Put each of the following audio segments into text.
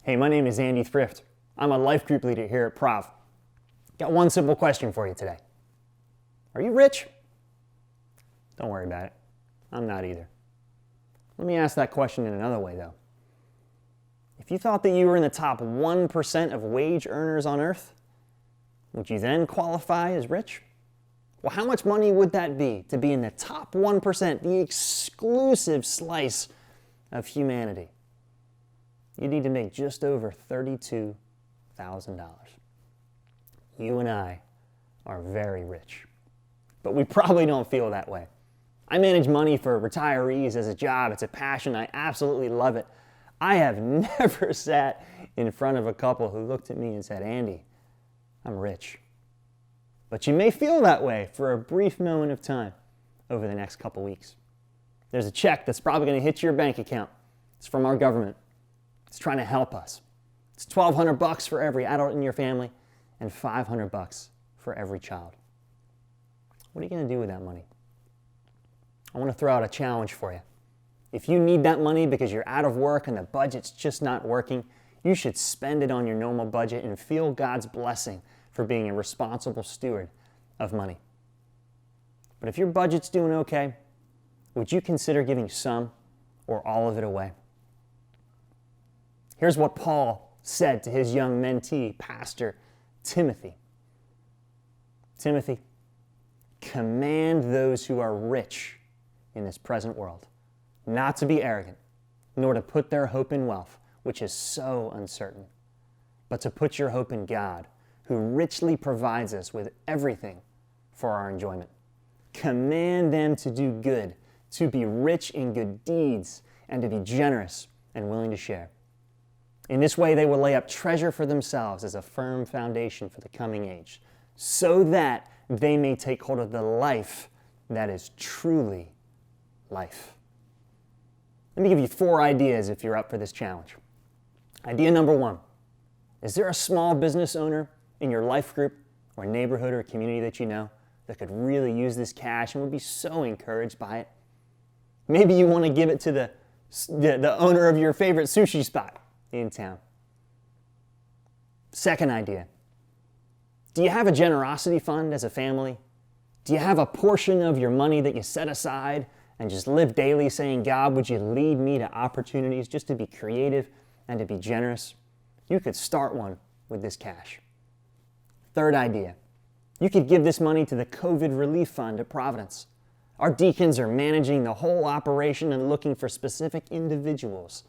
Hey, my name is Andy Thrift. I'm a life group leader here at Prov. Got one simple question for you today. Are you rich? Don't worry about it. I'm not either. Let me ask that question in another way, though. If you thought that you were in the top 1% of wage earners on earth, would you then qualify as rich? Well, how much money would that be to be in the top 1%, the exclusive slice of humanity? You need to make just over $32,000. You and I are very rich, but we probably don't feel that way. I manage money for retirees as a job. It's a passion. I absolutely love it. I have never sat in front of a couple who looked at me and said, Andy, I'm rich. But you may feel that way for a brief moment of time over the next couple weeks. There's a check that's probably going to hit your bank account. It's from our government. It's trying to help us. It's $1,200 for every adult in your family and $500 for every child. What are you going to do with that money? I want to throw out a challenge for you. If you need that money because you're out of work and the budget's just not working, you should spend it on your normal budget and feel God's blessing for being a responsible steward of money. But if your budget's doing okay, would you consider giving some or all of it away? Here's what Paul said to his young mentee, Pastor Timothy. Timothy, command those who are rich in this present world not to be arrogant, nor to put their hope in wealth, which is so uncertain, but to put your hope in God, who richly provides us with everything for our enjoyment. Command them to do good, to be rich in good deeds, and to be generous and willing to share. In this way, they will lay up treasure for themselves as a firm foundation for the coming age, so that they may take hold of the life that is truly life. Let me give you 4 ideas if you're up for this challenge. Idea number 1. Is there a small business owner in your life group or neighborhood or community that you know that could really use this cash and would be so encouraged by it? Maybe you want to give it to the owner of your favorite sushi spot in town. Second idea. Do you have a generosity fund as a family? Do you have a portion of your money that you set aside and just live daily saying, God, would you lead me to opportunities just to be creative and to be generous? You could start one with this cash. Third idea. You could give this money to the COVID relief fund at Providence. Our deacons are managing the whole operation and looking for specific individuals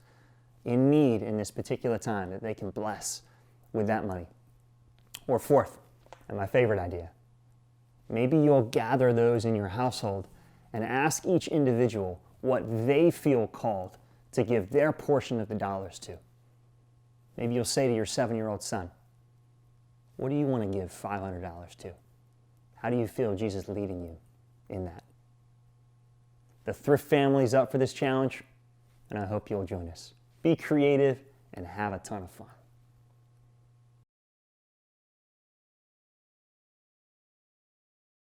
in need in this particular time that they can bless with that money. Or fourth, and my favorite idea, maybe you'll gather those in your household and ask each individual what they feel called to give their portion of the dollars to. Maybe you'll say to your 7-year-old son, what do you want to give $500 to? How do you feel Jesus leading you in that? The Thrift family's up for this challenge, and I hope you'll join us. Be creative and have a ton of fun.